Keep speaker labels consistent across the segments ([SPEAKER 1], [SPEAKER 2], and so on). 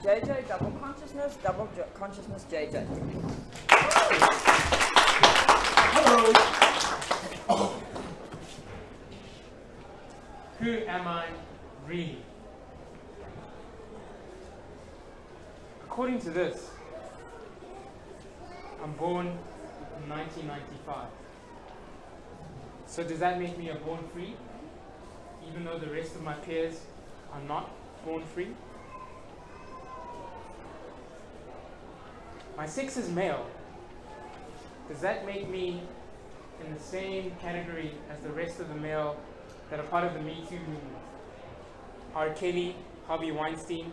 [SPEAKER 1] JJ, double consciousness, JJ.
[SPEAKER 2] Hello. Who am I really? According to this, I'm born in 1995. So does that make me a born free, even though the rest of my peers are not born free? My sex is male. Does that make me in the same category as the rest of the male that are part of the Me Too movement? R. Kelly, Harvey Weinstein,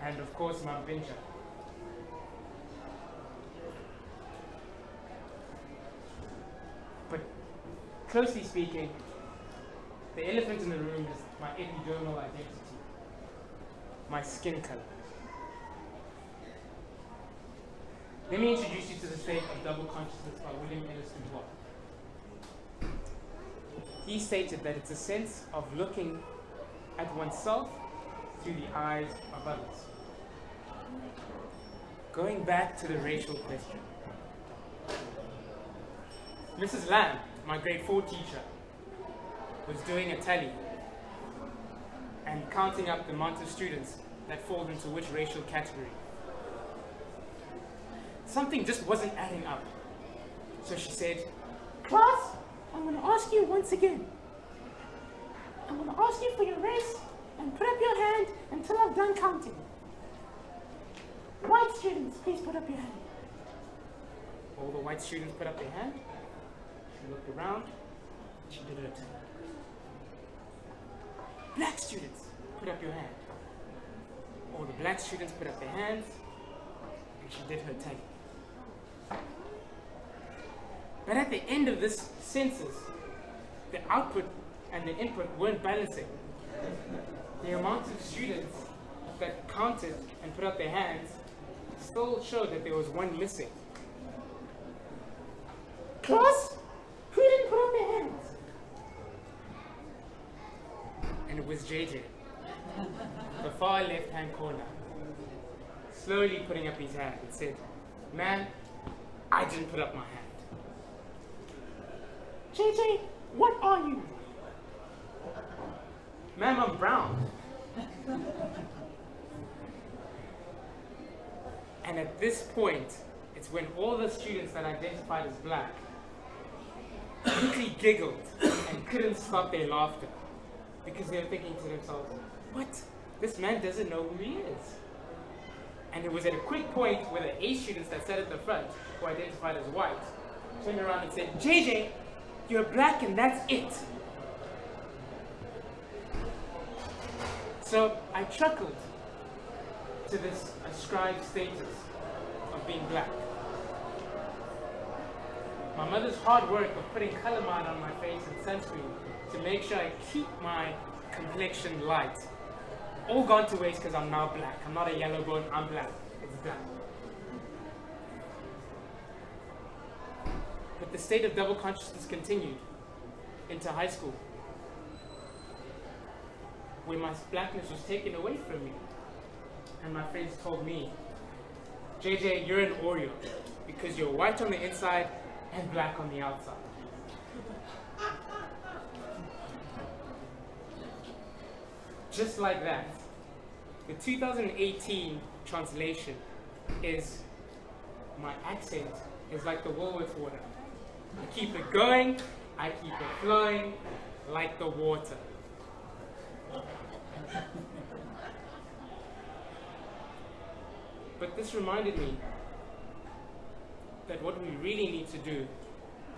[SPEAKER 2] and of course Mount Binja. But closely speaking, the elephant in the room is my epidermal identity, my skin color. Let me introduce you to the state of double consciousness by William Ellis Dubois. He stated that it's a sense of looking at oneself through the eyes of others. Going back to the racial question. Mrs. Lamb, my grade 4 teacher, was doing a tally and counting up the amount of students that fall into which racial category. Something just wasn't adding up. So she said, "Class, I'm going to ask you once again. I'm going to ask you for your race and put up your hand until I've done counting. White students, please put up your hand." All the white students put up their hand. She looked around. She did her tally. Black students, put up your hand. All the black students put up their hands. And she did her tally. But at the end of this census, the output and the input weren't balancing. The amount of students that counted and put up their hands still showed that there was one missing. Class, who didn't put up their hands? And it was JJ, the far left-hand corner, slowly putting up his hand and said, "Man, I didn't put up my hand." "JJ, what are you?" "Ma'am, I'm brown." And at this point, it's when all the students that identified as black quickly giggled and couldn't stop their laughter because they were thinking to themselves, "What? This man doesn't know who he is." And it was at a quick point where the A students that sat at the front, who identified as white, turned around and said, "JJ, you're black and that's it." So I chuckled to this ascribed status of being black. My mother's hard work of putting calamine on my face and sunscreen to make sure I keep my complexion light, all gone to waste because I'm now black. I'm not a yellow bone, I'm black. It's done. But the state of double consciousness continued into high school, where my blackness was taken away from me. And my friends told me, "JJ, you're an Oreo because you're white on the inside and black on the outside." Just like that, the 2018 translation is, my accent is like the Woolworths water. I keep it going, I keep it flowing like the water. But this reminded me that what we really need to do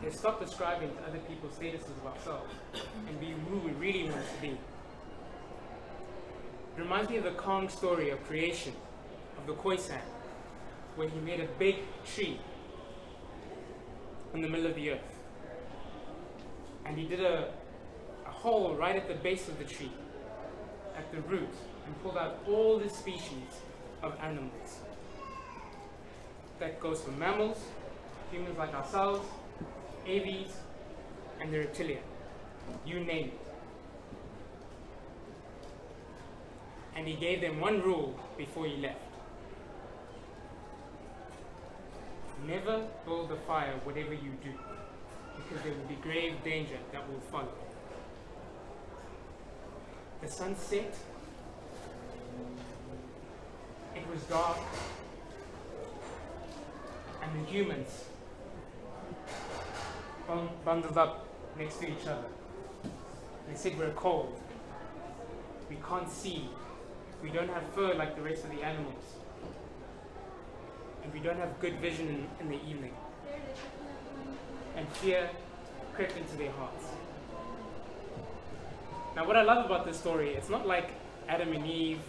[SPEAKER 2] is stop ascribing to other people's statuses of ourselves and be who we really want to be. It reminds me of the Kong story of creation, of the Khoisan, where he made a big tree in the middle of the earth. And he did a hole right at the base of the tree, at the root, and pulled out all the species of animals. That goes for mammals, humans like ourselves, aves, and the reptilia. You name it. and he gave them one rule before he left. Never build a fire whatever you do, because there will be grave danger that will follow. The sun set, it was dark, and the humans bundled up next to each other. They said, we're cold, we can't see, we don't have fur like the rest of the animals, and we don't have good vision in the evening. And fear crept into their hearts. Now what I love about this story, it's not like Adam and Eve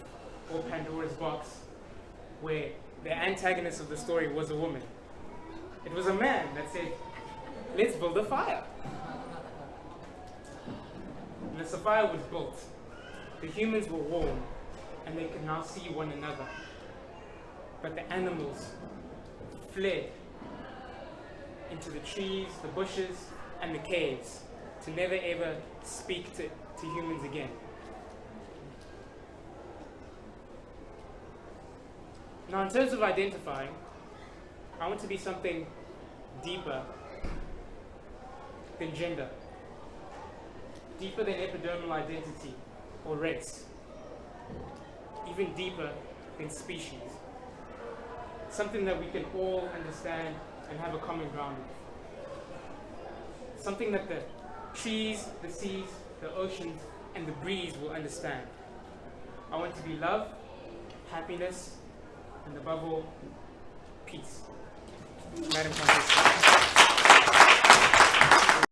[SPEAKER 2] or Pandora's box, where the antagonist of the story was a woman. It was a man that said, let's build a fire. And as the fire was built, the humans were warm and they could now see one another. But the animals fled into the trees, the bushes, and the caves to never ever speak to humans again. Now, in terms of identifying, I want to be something deeper than gender, deeper than epidermal identity or race, even deeper than species. Something that we can all understand and have a common ground with. Something that the trees, the seas, the oceans, and the breeze will understand. I want to be love, happiness, and above all, peace. Madam Countess.